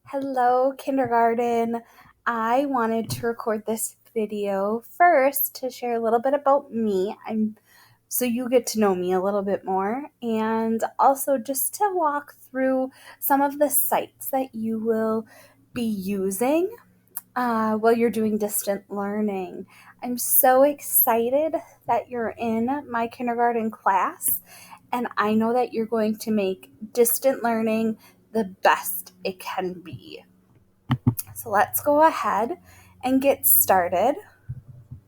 Hello, kindergarten. I wanted to record this video first to share a little bit about me. So you get to know me a little bit more, and also just to walk through some of the sites that you will be using while you're doing distant learning. I'm so excited that you're in my kindergarten class, and I know that you're going to make distant learning the best it can be. So let's go ahead and get started.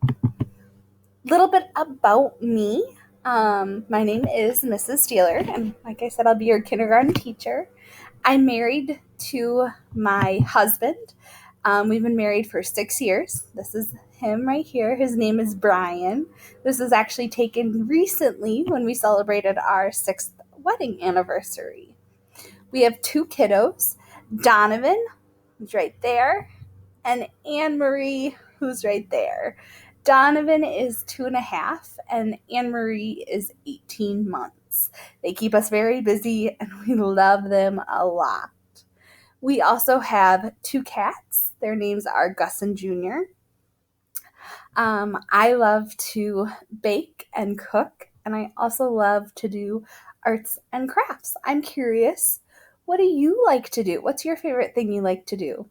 A little bit about me. My name is Mrs. Steeler, and like I said, I'll be your kindergarten teacher. I'm married to my husband. We've been married for 6 years. This is him right here. His name is Brian. This was actually taken recently when we celebrated our 6th wedding anniversary. We have 2 kiddos, Donovan, who's right there, and Anne-Marie, who's right there. Donovan is 2.5, and Anne-Marie is 18 months. They keep us very busy, and we love them a lot. We also have 2 cats. Their names are Gus and Junior. I love to bake and cook, and I also love to do arts and crafts. I'm curious, what do you like to do? What's your favorite thing you like to do?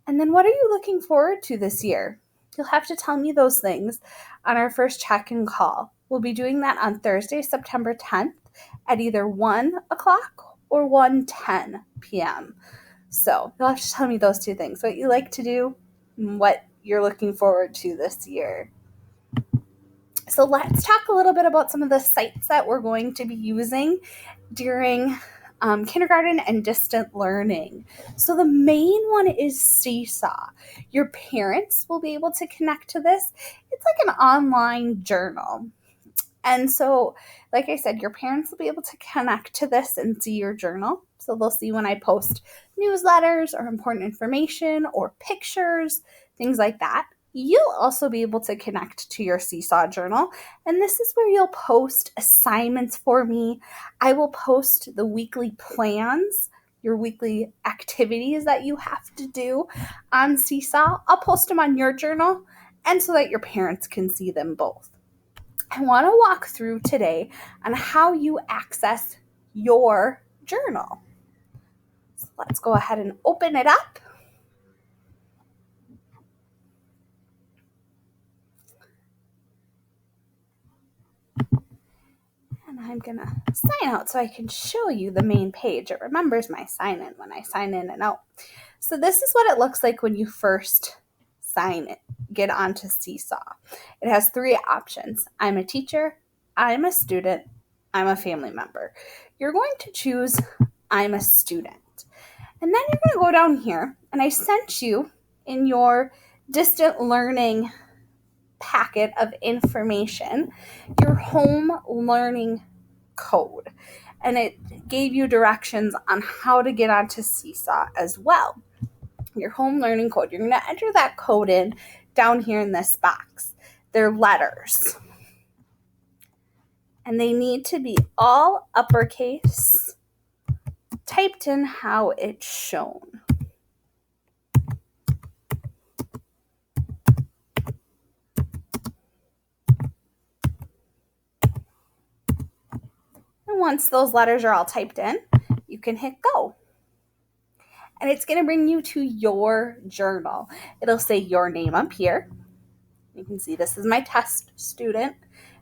And then what are you looking forward to this year? You'll have to tell me those things on our first check-in call. We'll be doing that on Thursday, September 10th at either 1 o'clock or 1:10 p.m. So you'll have to tell me those 2 things, what you like to do and what you're looking forward to this year. So let's talk a little bit about some of the sites that we're going to be using during kindergarten and distant learning. So the main one is Seesaw. Your parents will be able to connect to this. It's like an online journal. And so, like I said, your parents will be able to connect to this and see your journal. So they'll see when I post newsletters or important information or pictures, things like that. You'll also be able to connect to your Seesaw journal, and this is where you'll post assignments for me. I will post the weekly plans, your weekly activities that you have to do on Seesaw. I'll post them on your journal, and so that your parents can see them both. I want to walk through today on how you access your journal. So let's go ahead and open it up. And I'm going to sign out so I can show you the main page. It remembers my sign in when I sign in and out. So this is what it looks like when you first get onto Seesaw. It has 3 options. I'm a teacher, I'm a student, I'm a family member. You're going to choose I'm a student. And then you're going to go down here, and I sent you in your distant learning packet of information your home learning code. And it gave you directions on how to get onto Seesaw as well. Your home learning code. You're going to enter that code in down here in this box. They're letters. And they need to be all uppercase, typed in how it's shown. And once those letters are all typed in, you can hit go. And it's going to bring you to your journal. It'll say your name up here. You can see this is my test student.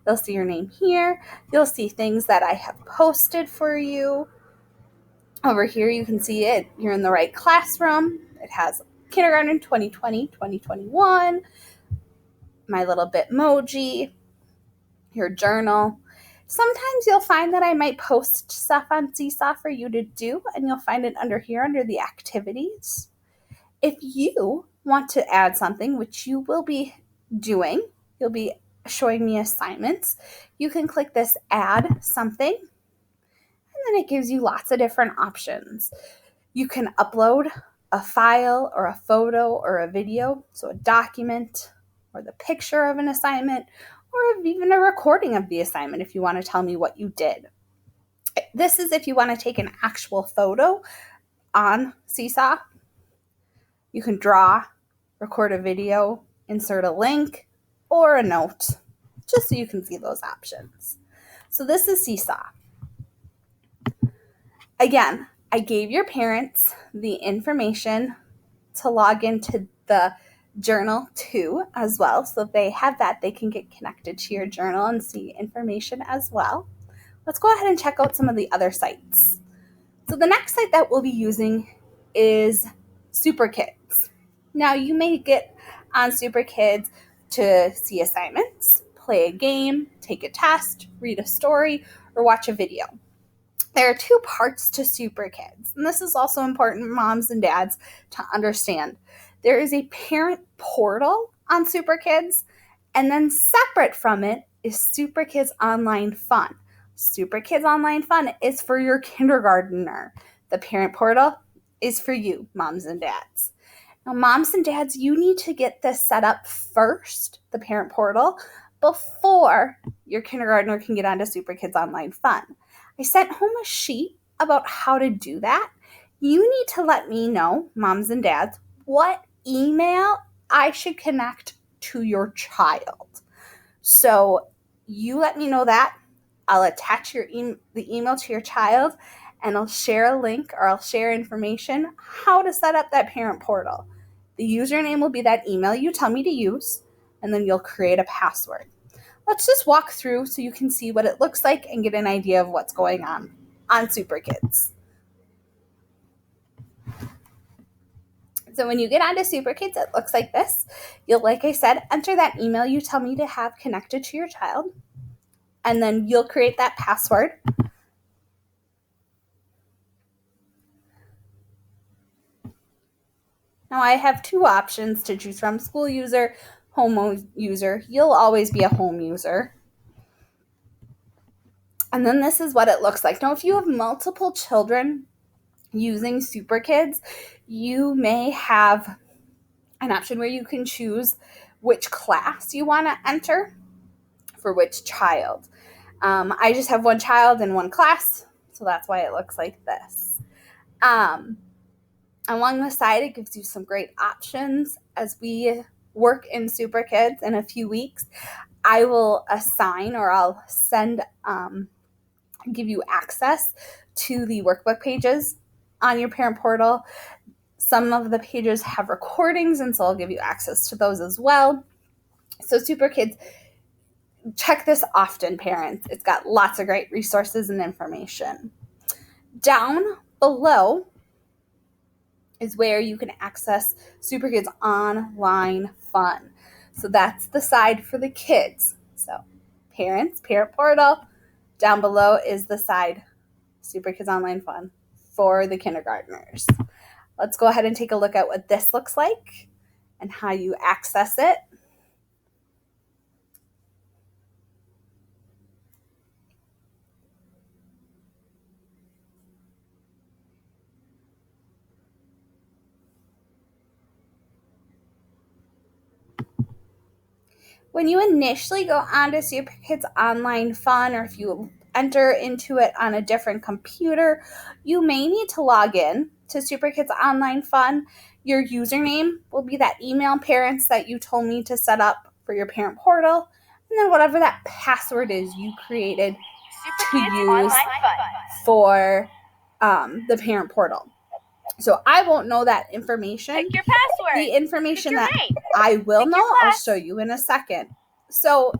You'll see your name here. You'll see things that I have posted for you. Over here, you can see it. You're in the right classroom. It has kindergarten 2020, 2021, my little Bitmoji, your journal. Sometimes you'll find that I might post stuff on Seesaw for you to do, and you'll find it under here under the activities. If you want to add something, which you will be doing, you'll be showing me assignments, you can click this add something, and then it gives you lots of different options. You can upload a file or a photo or a video, so a document or the picture of an assignment, or even a recording of the assignment if you want to tell me what you did. This is if you want to take an actual photo on Seesaw. You can draw, record a video, insert a link, or a note, just so you can see those options. So this is Seesaw. Again, I gave your parents the information to log into the journal too as well. So if they have that, they can get connected to your journal and see information as well. Let's go ahead and check out some of the other sites. So the next site that we'll be using is SuperKids. Now you may get on SuperKids to see assignments, play a game, take a test, read a story, or watch a video. There are two parts to SuperKids, and this is also important, moms and dads, to understand. There is a parent portal on SuperKids, and then separate from it is SuperKids Online Fun. SuperKids Online Fun is for your kindergartner. The parent portal is for you, moms and dads. Now, moms and dads, you need to get this set up first, the parent portal, before your kindergartner can get onto SuperKids Online Fun. I sent home a sheet about how to do that. You need to let me know, moms and dads, what email I should connect to your child. So you let me know that. I'll attach the email to your child, and I'll share a link or I'll share information how to set up that parent portal. The username will be that email you tell me to use, and then you'll create a password. Let's just walk through so you can see what it looks like and get an idea of what's going on SuperKids. So when you get onto SuperKids, it looks like this. You'll, like I said, enter that email you tell me to have connected to your child, and then you'll create that password. Now I have two options to choose from: school user, home user. You'll always be a home user. And then this is what it looks like. Now, if you have multiple children using SuperKids, you may have an option where you can choose which class you want to enter for which child. I just have one child in one class, so that's why it looks like this. Along the side, it gives you some great options. As we work in SuperKids in a few weeks, I will assign or I'll send, give you access to the workbook pages on your parent portal. Some of the pages have recordings, and so I'll give you access to those as well. So SuperKids, check this often, parents. It's got lots of great resources and information. Down below is where you can access SuperKids Online Fun. So that's the side for the kids. So parents, parent portal. Down below is the side, SuperKids Online Fun, for the kindergartners. Let's go ahead and take a look at what this looks like and how you access it. When you initially go onto SuperKids Online Fun, or if you enter into it on a different computer, you may need to log in to SuperKids Online Fun. Your username will be that email, parents, that you told me to set up for your parent portal, and then whatever that password is you created to use for the parent portal. So I won't know that information. Pick your password. The information that I will know, I'll show you in a second. So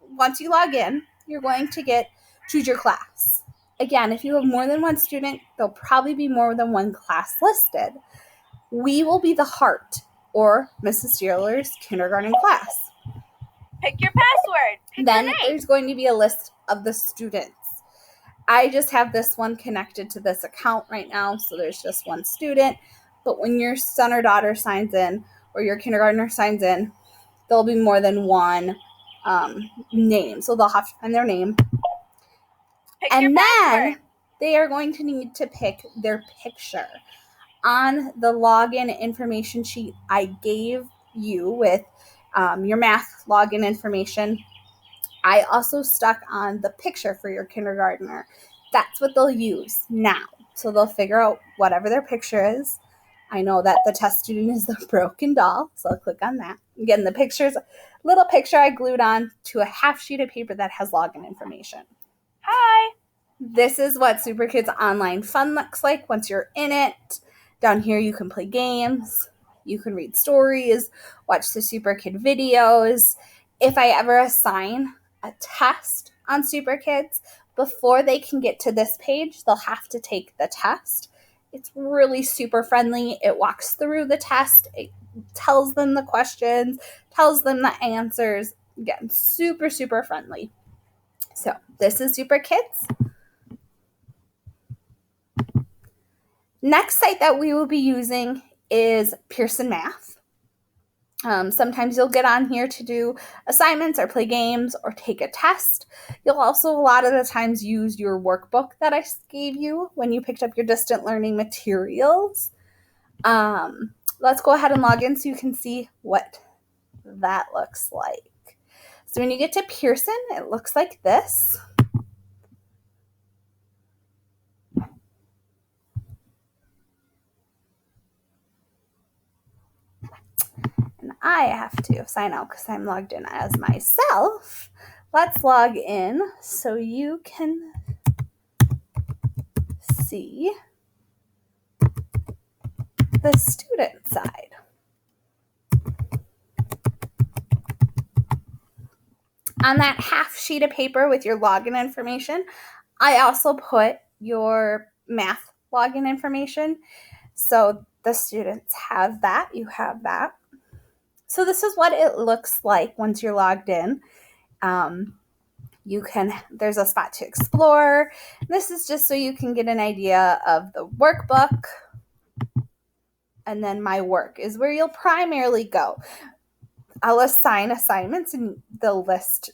once you log in, you're going to choose your class. Again, if you have more than one student, there'll probably be more than one class listed. We will be the heart, or Mrs. Steeler's kindergarten class. Pick your password. Then there's going to be a list of the students. I just have this one connected to this account right now, so there's just one student. But when your son or daughter signs in, or your kindergartner signs in, there'll be more than one name. So they'll have to find their name. And then they are going to need to pick their picture. On the login information sheet I gave you with your math login information, I also stuck on the picture for your kindergartner. That's what they'll use now. So they'll figure out whatever their picture is, I know that the test student is the broken doll, so I'll click on that. Again, the picture's a little picture I glued on to a half sheet of paper that has login information. Hi. This is what Super Kids Online Fun looks like once you're in it. Down here you can play games, you can read stories, watch the Super Kid videos. If I ever assign a test on Super Kids, before they can get to this page, they'll have to take the test. It's really super friendly. It walks through the test, it tells them the questions, tells them the answers. Again, super, super friendly. So this is Super Kids. Next site that we will be using is Pearson Math. Sometimes you'll get on here to do assignments or play games or take a test. You'll also a lot of the times use your workbook that I gave you when you picked up your distant learning materials. Let's go ahead and log in so you can see what that looks like. So when you get to Pearson, it looks like this. And I have to sign out because I'm logged in as myself. Let's log in so you can see the student side. On that half sheet of paper with your login information, I also put your math login information. So the students have that, you have that. So this is what it looks like once you're logged in. There's a spot to explore. This is just so you can get an idea of the workbook. And then my work is where you'll primarily go. I'll assign assignments and they'll list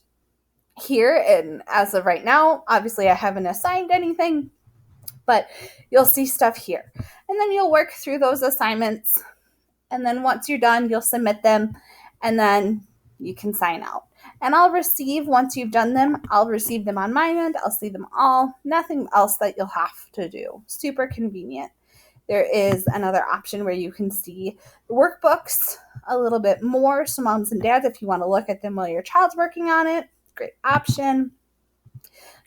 here. And as of right now, obviously I haven't assigned anything, but you'll see stuff here. And then you'll work through those assignments. And then once you're done, you'll submit them and then you can sign out. And once you've done them, I'll receive them on my end. I'll see them all. Nothing else that you'll have to do. Super convenient. There is another option where you can see the workbooks a little bit more. So moms and dads, if you want to look at them while your child's working on it, great option.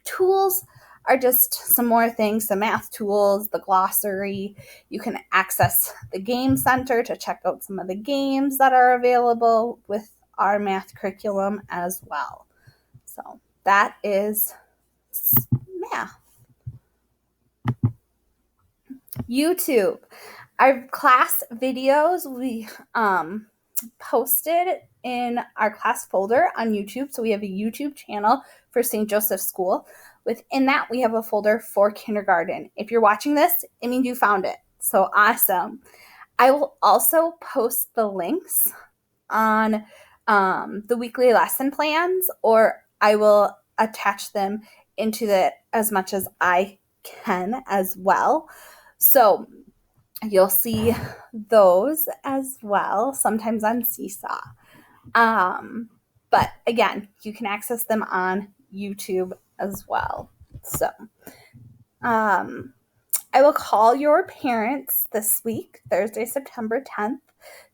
Tools are just some more things, the math tools, the glossary. You can access the game center to check out some of the games that are available with our math curriculum as well. So that is math. YouTube. Our class videos we posted in our class folder on YouTube. So we have a YouTube channel for St. Joseph School. Within that, we have a folder for kindergarten. If you're watching this, it means you found it. So awesome. I will also post the links on the weekly lesson plans, or I will attach them into it as much as I can as well. So you'll see those as well, sometimes on Seesaw. But again, you can access them on YouTube as well. So I will call your parents this week, Thursday, September 10th,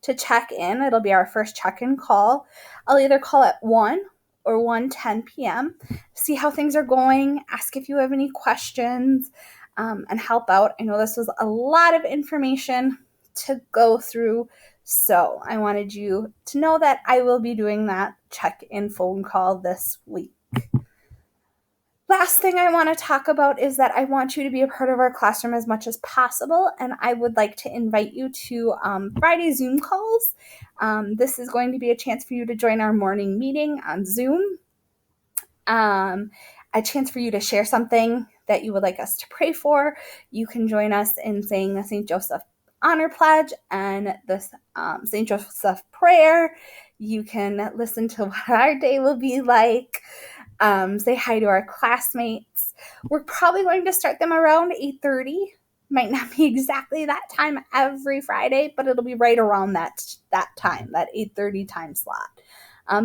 to check in. It'll be our first check-in call. I'll either call at 1 or 1:10 p.m., see how things are going, ask if you have any questions, and help out. I know this was a lot of information to go through, so I wanted you to know that I will be doing that check-in phone call this week. Last thing I want to talk about is that I want you to be a part of our classroom as much as possible, and I would like to invite you to Friday Zoom calls. This is going to be a chance for you to join our morning meeting on Zoom, a chance for you to share something that you would like us to pray for. You can join us in saying the St. Joseph Honor Pledge and the St. Joseph Prayer. You can listen to what our day will be like. Say hi to our classmates. We're probably going to start them around 8:30. Might not be exactly that time every Friday, but it'll be right around that time, that 8:30 time slot.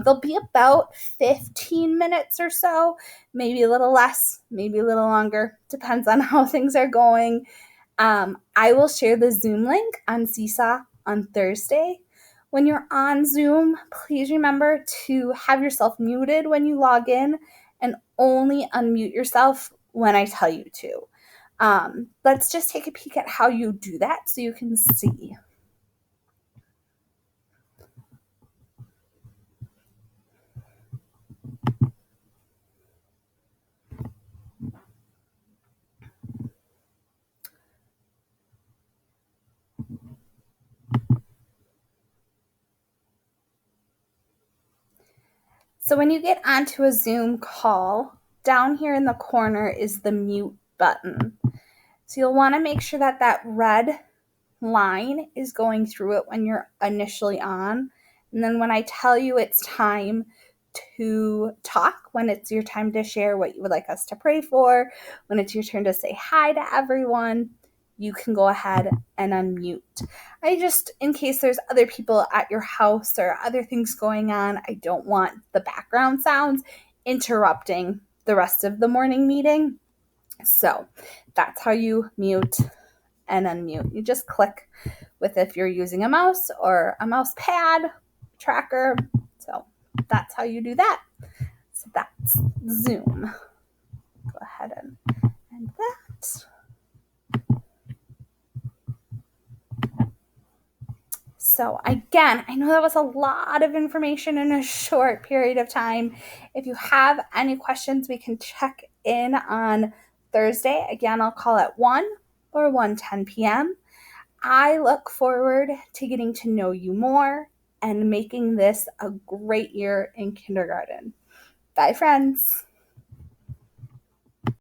They'll be about 15 minutes or so, maybe a little less, maybe a little longer. Depends on how things are going. I will share the Zoom link on Seesaw on Thursday. When you're on Zoom, please remember to have yourself muted when you log in and only unmute yourself when I tell you to. Let's just take a peek at how you do that so you can see. So when you get onto a Zoom call, down here in the corner is the mute button. So you'll want to make sure that that red line is going through it when you're initially on. And then when I tell you it's time to talk, when it's your time to share what you would like us to pray for, when it's your turn to say hi to everyone, you can go ahead and unmute. In case there's other people at your house or other things going on, I don't want the background sounds interrupting the rest of the morning meeting. So that's how you mute and unmute. You just click with if you're using a mouse or a mouse pad tracker. So that's how you do that. So that's Zoom. Go ahead and end that. So again, I know that was a lot of information in a short period of time. If you have any questions, we can check in on Thursday. Again, I'll call at 1 or 1:10 p.m. I look forward to getting to know you more and making this a great year in kindergarten. Bye, friends.